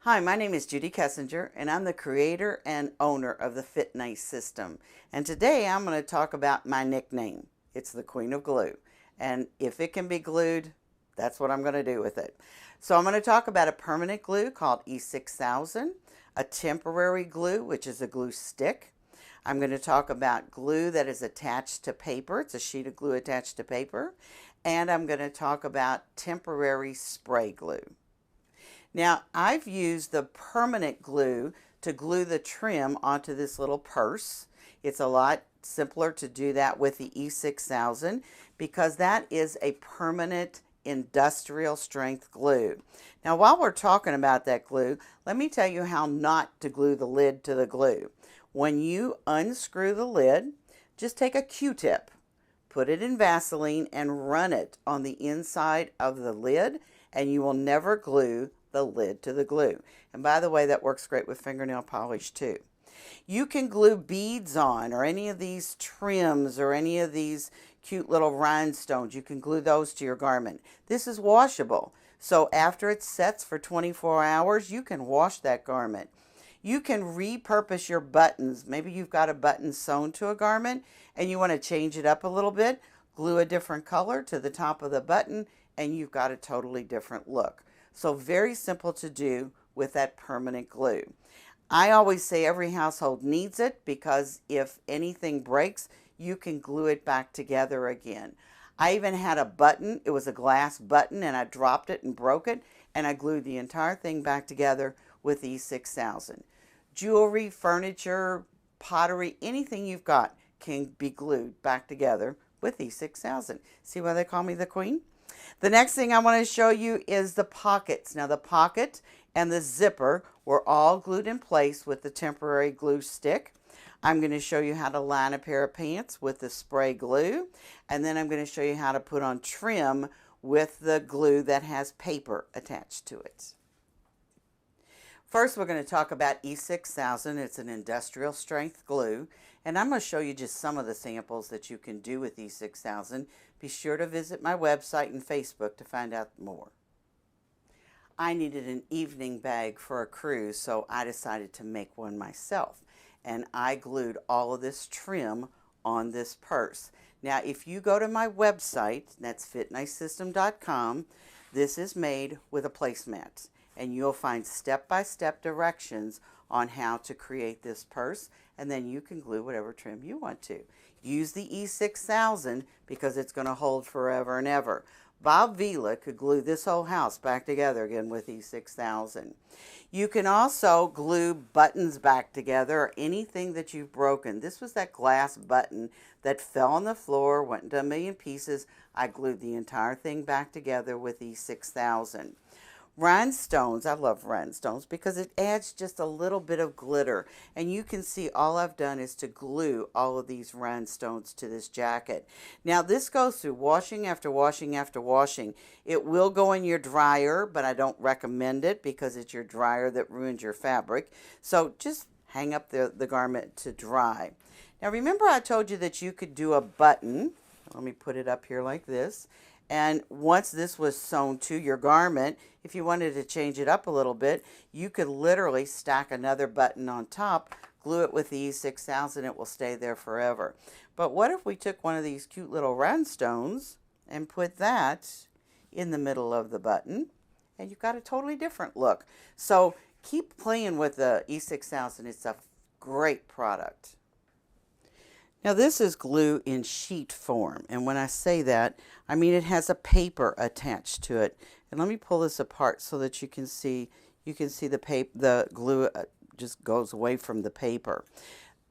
Hi, my name is Judy Kessinger, and I'm the creator and owner of the Fit Nice system. And today I'm going to talk about my nickname. It's the Queen of Glue. And if it can be glued, that's what I'm going to do with it. So I'm going to talk about a permanent glue called E6000, a temporary glue, which is a glue stick. I'm going to talk about glue that is attached to paper. It's a sheet of glue attached to paper. And I'm going to talk about temporary spray glue. Now, I've used the permanent glue to glue the trim onto this little purse. It's a lot simpler to do that with the E6000 because that is a permanent industrial strength glue. Now, while we're talking about that glue, let me tell you how not to glue the lid to the glue. When you unscrew the lid, just take a Q-tip, put it in Vaseline and run it on the inside of the lid, and you will never glue the lid to the glue. And by the way, that works great with fingernail polish too. You can glue beads on, or any of these trims, or any of these cute little rhinestones. You can glue those to your garment. This is washable, so after it sets for 24 hours, you can wash that garment. You can repurpose your buttons. Maybe you've got a button sewn to a garment and you want to change it up a little bit. Glue a different color to the top of the button and you've got a totally different look. So very simple to do with that permanent glue. I always say every household needs it because if anything breaks, you can glue it back together again. I even had a button. It was a glass button and I dropped it and broke it and I glued the entire thing back together with E6000. Jewelry, furniture, pottery, anything you've got can be glued back together with E6000. See why they call me the Queen? The next thing I want to show you is the pockets. Now the pocket and the zipper were all glued in place with the temporary glue stick. I'm going to show you how to line a pair of pants with the spray glue, and then I'm going to show you how to put on trim with the glue that has paper attached to it. First, we're going to talk about E6000. It's an industrial strength glue, and I'm going to show you just some of the samples that you can do with E6000. Be sure to visit my website and Facebook to find out more. I needed an evening bag for a cruise, so I decided to make one myself, and I glued all of this trim on this purse. Now, if you go to my website, that's fitnicesystem.com, this is made with a placemat. And you'll find step-by-step directions on how to create this purse, and then you can glue whatever trim you want to. Use the E6000 because it's going to hold forever and ever. Bob Vila could glue this whole house back together again with E6000. You can also glue buttons back together or anything that you've broken. This was that glass button that fell on the floor, went into a million pieces. I glued the entire thing back together with E6000. Rhinestones, I love rhinestones because it adds just a little bit of glitter, and you can see all I've done is to glue all of these rhinestones to this jacket. Now this goes through washing after washing after washing. It will go in your dryer, but I don't recommend it because it's your dryer that ruins your fabric. So just hang up the garment to dry. Now remember I told you that you could do a button. Let me put it up here like this. And once this was sewn to your garment, if you wanted to change it up a little bit, you could literally stack another button on top, glue it with the E6000, it will stay there forever. But what if we took one of these cute little rhinestones and put that in the middle of the button, and you've got a totally different look. So keep playing with the E6000. It's a great product. Now this is glue in sheet form, and when I say that, I mean it has a paper attached to it. And let me pull this apart so that you can see the glue just goes away from the paper.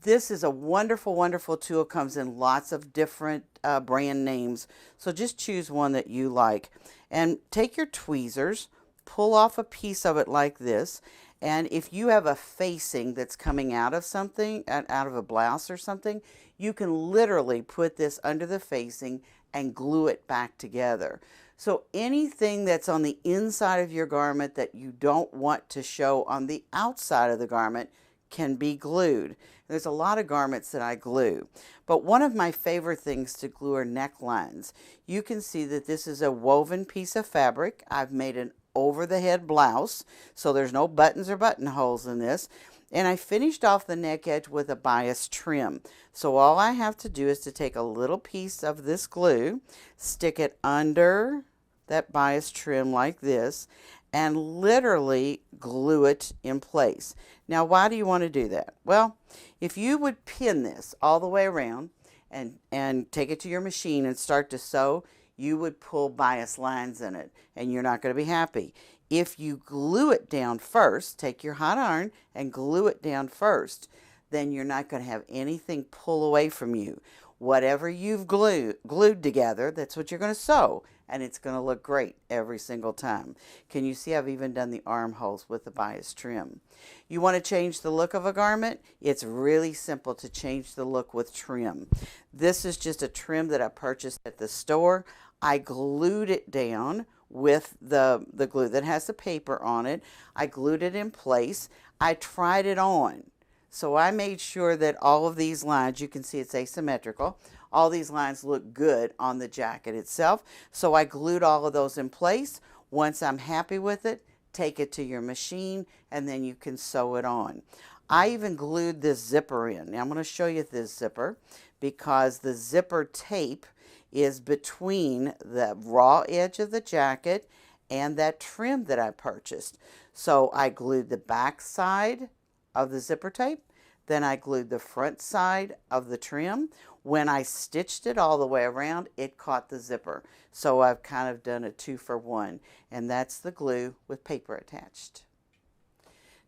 This is a wonderful, wonderful tool. It comes in lots of different brand names, so just choose one that you like. And take your tweezers, pull off a piece of it like this, and if you have a facing that's coming out of something, out of a blouse or something, you can literally put this under the facing and glue it back together. So anything that's on the inside of your garment that you don't want to show on the outside of the garment can be glued. There's a lot of garments that I glue, but one of my favorite things to glue are necklines. You can see that this is a woven piece of fabric. I've made an over the head blouse, so there's no buttons or buttonholes in this. And I finished off the neck edge with a bias trim. So all I have to do is to take a little piece of this glue, stick it under that bias trim like this, and literally glue it in place. Now, why do you want to do that? Well, if you would pin this all the way around and take it to your machine and start to sew, you would pull bias lines in it, and you're not going to be happy. If you glue it down first, take your hot iron and glue it down first, then you're not going to have anything pull away from you. Whatever you've glued together, that's what you're going to sew, and it's going to look great every single time. Can you see I've even done the armholes with the bias trim? You want to change the look of a garment? It's really simple to change the look with trim. This is just a trim that I purchased at the store. I glued it down with the glue that has the paper on it. I glued it in place. I tried it on. So I made sure that all of these lines, you can see it's asymmetrical, all these lines look good on the jacket itself. So I glued all of those in place. Once I'm happy with it, take it to your machine and then you can sew it on. I even glued this zipper in. Now I'm going to show you this zipper because the zipper tape is between the raw edge of the jacket and that trim that I purchased. So I glued the back side of the zipper tape, then I glued the front side of the trim. When I stitched it all the way around, it caught the zipper. So I've kind of done a 2-for-1, and that's the glue with paper attached.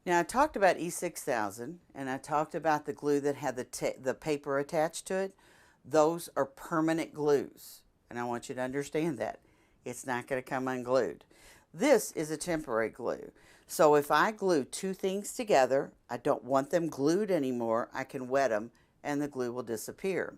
Now I talked about E6000, and I talked about the glue that had the paper attached to it. Those are permanent glues, and I want you to understand that. It's not going to come unglued. This is a temporary glue. So if I glue two things together, I don't want them glued anymore, I can wet them and the glue will disappear.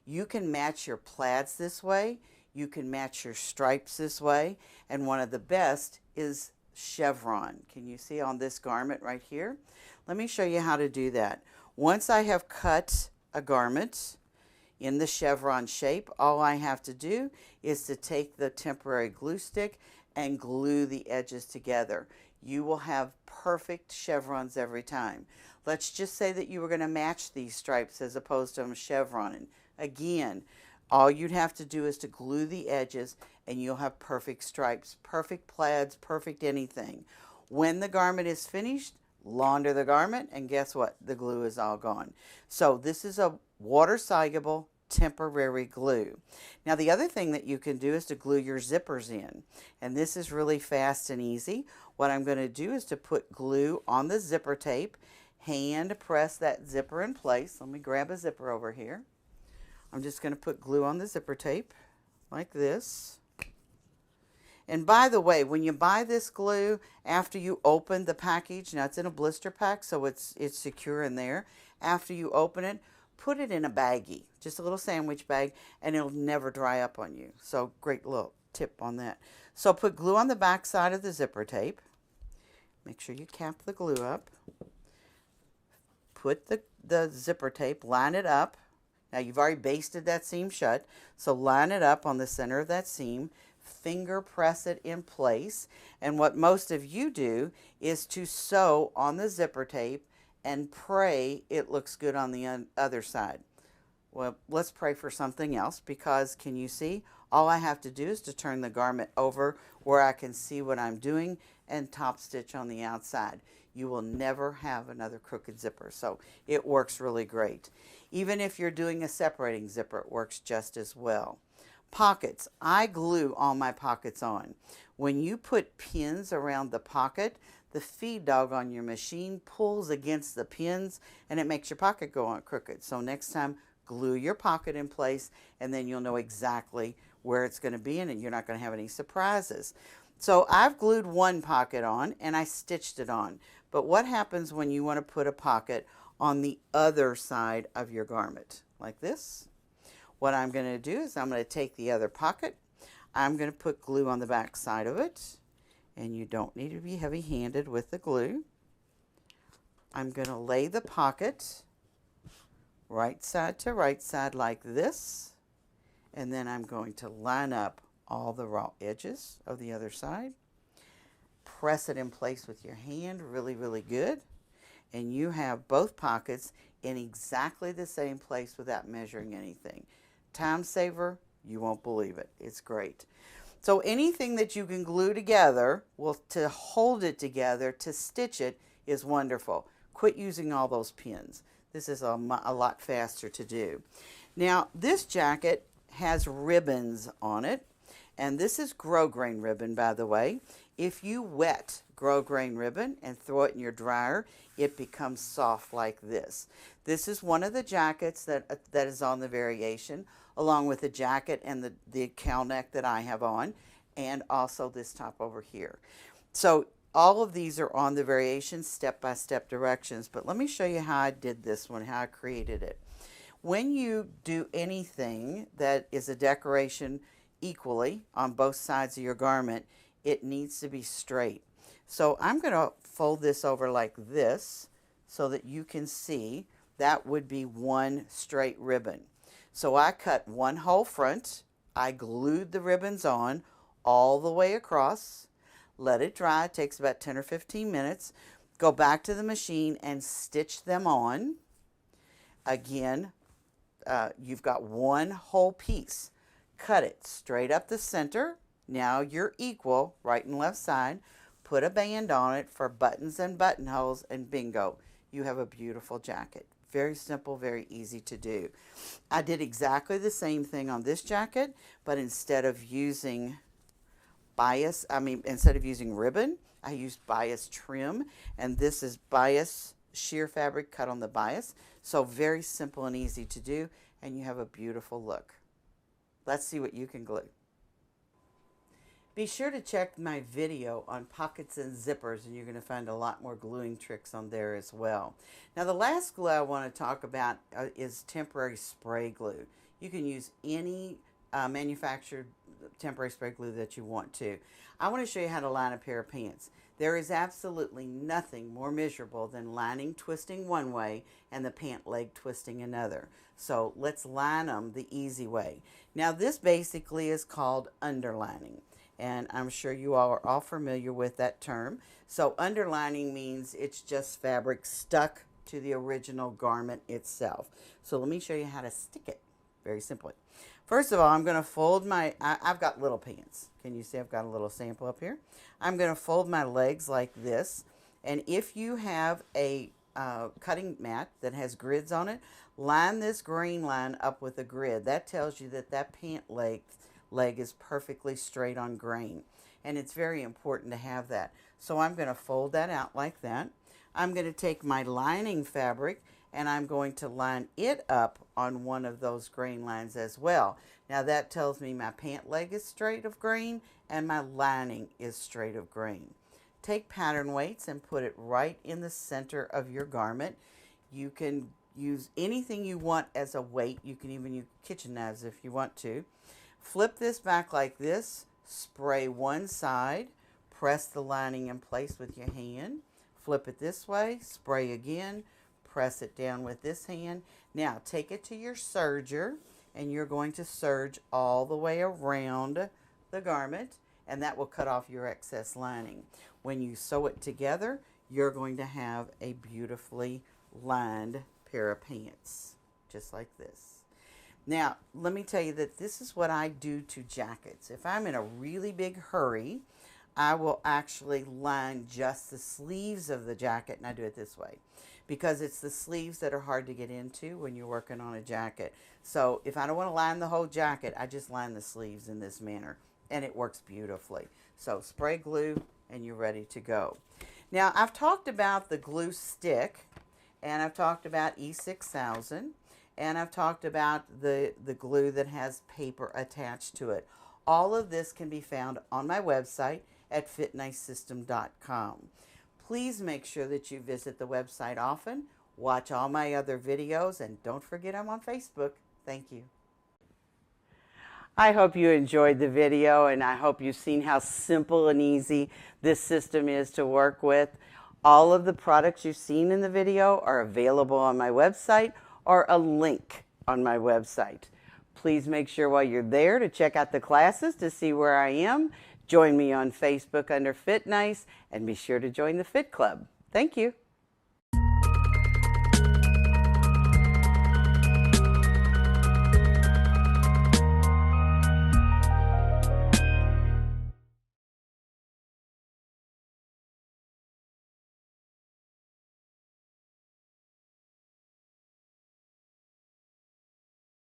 You can match your plaids this way, you can match your stripes this way, and one of the best is chevron. Can you see on this garment right here? Let me show you how to do that. Once I have cut a garment in the chevron shape, all I have to do is to take the temporary glue stick and glue the edges together. You will have perfect chevrons every time. Let's just say that you were going to match these stripes as opposed to them chevroning. Again, all you'd have to do is to glue the edges and you'll have perfect stripes, perfect plaids, perfect anything. When the garment is finished, launder the garment and guess what? The glue is all gone. So this is a water-soluble temporary glue. Now the other thing that you can do is to glue your zippers in, and this is really fast and easy. What I'm going to do is to put glue on the zipper tape, hand press that zipper in place. Let me grab a zipper over here. I'm just going to put glue on the zipper tape like this. And by the way, when you buy this glue, after you open the package, now it's in a blister pack so it's secure in there. After you open it, put it in a baggie, just a little sandwich bag, and it'll never dry up on you. So great little tip on that. So put glue on the back side of the zipper tape. Make sure you cap the glue up. Put the zipper tape, line it up. Now you've already basted that seam shut, so line it up on the center of that seam, finger press it in place, and what most of you do is to sew on the zipper tape and pray it looks good on the other side. Well, let's pray for something else, because can you see? All I have to do is to turn the garment over where I can see what I'm doing and top stitch on the outside. You will never have another crooked zipper, so it works really great. Even if you're doing a separating zipper, it works just as well. Pockets. I glue all my pockets on. When you put pins around the pocket, the feed dog on your machine pulls against the pins and it makes your pocket go on crooked. So next time, glue your pocket in place and then you'll know exactly where it's going to be and you're not going to have any surprises. So I've glued one pocket on and I stitched it on. But what happens when you want to put a pocket on the other side of your garment? Like this. What I'm going to do is I'm going to take the other pocket. I'm going to put glue on the back side of it. And you don't need to be heavy-handed with the glue. I'm going to lay the pocket right side to right side like this. And then I'm going to line up all the raw edges of the other side. press it in place with your hand really, really good. And you have both pockets in exactly the same place without measuring anything. Time saver, you won't believe it. It's great. So anything that you can glue together, well, to hold it together, to stitch it, is wonderful. Quit using all those pins. This is a lot faster to do. Now, this jacket has ribbons on it, and this is grosgrain ribbon, by the way. If you wet grosgrain ribbon and throw it in your dryer, it becomes soft like this. This is one of the jackets that is on the variation, along with the jacket and the cowl neck that I have on, and also this top over here. So all of these are on the variation step-by-step directions, but let me show you how I did this one, how I created it. When you do anything that is a decoration equally on both sides of your garment, it needs to be straight. So I'm going to fold this over like this so that you can see that would be one straight ribbon. So I cut one whole front, I glued the ribbons on all the way across, let it dry, it takes about 10 or 15 minutes, go back to the machine and stitch them on. Again, you've got one whole piece. Cut it straight up the center. Now you're equal, right and left side. Put a band on it for buttons and buttonholes, and bingo, you have a beautiful jacket. Very simple, very easy to do. I did exactly the same thing on this jacket, but instead of using instead of using ribbon, I used bias trim, and this is bias sheer fabric cut on the bias. So very simple and easy to do, and you have a beautiful look. Let's see what you can glue. Be sure to check my video on pockets and zippers, and you're going to find a lot more gluing tricks on there as well. Now, the last glue I want to talk about is temporary spray glue. You can use any manufactured temporary spray glue that you want to. I want to show you how to line a pair of pants. There is absolutely nothing more miserable than lining twisting one way and the pant leg twisting another. So let's line them the easy way. Now, this basically is called underlining, and I'm sure you all are all familiar with that term. So underlining means it's just fabric stuck to the original garment itself. So let me show you how to stick it very simply. First of all, I'm going to fold I've got little pants. Can you see I've got a little sample up here? I'm going to fold my legs like this, and if you have a cutting mat that has grids on it, line this green line up with a grid. That tells you that that pant leg is perfectly straight on grain, and it's very important to have that. So I'm going to fold that out like that. I'm going to take my lining fabric and I'm going to line it up on one of those grain lines as well. Now that tells me my pant leg is straight of grain and my lining is straight of grain. Take pattern weights and put it right in the center of your garment. You can use anything you want as a weight. You can even use kitchen knives if you want to. Flip this back like this, spray one side, press the lining in place with your hand, flip it this way, spray again, press it down with this hand. Now take it to your serger, and you're going to serge all the way around the garment, and that will cut off your excess lining. When you sew it together, you're going to have a beautifully lined pair of pants, just like this. Now, let me tell you that this is what I do to jackets. If I'm in a really big hurry, I will actually line just the sleeves of the jacket, and I do it this way because it's the sleeves that are hard to get into when you're working on a jacket. So if I don't want to line the whole jacket, I just line the sleeves in this manner, and it works beautifully. So spray glue, and you're ready to go. Now, I've talked about the glue stick, and I've talked about E6000, and I've talked about the glue that has paper attached to it. All of this can be found on my website at fitnicesystem.com. Please make sure that you visit the website often, watch all my other videos, and don't forget I'm on Facebook. Thank you. I hope you enjoyed the video, and I hope you've seen how simple and easy this system is to work with. All of the products you've seen in the video are available on my website or a link on my website. Please make sure while you're there to check out the classes to see where I am. Join me on Facebook under Fit Nice, and be sure to join the Fit Club. Thank you.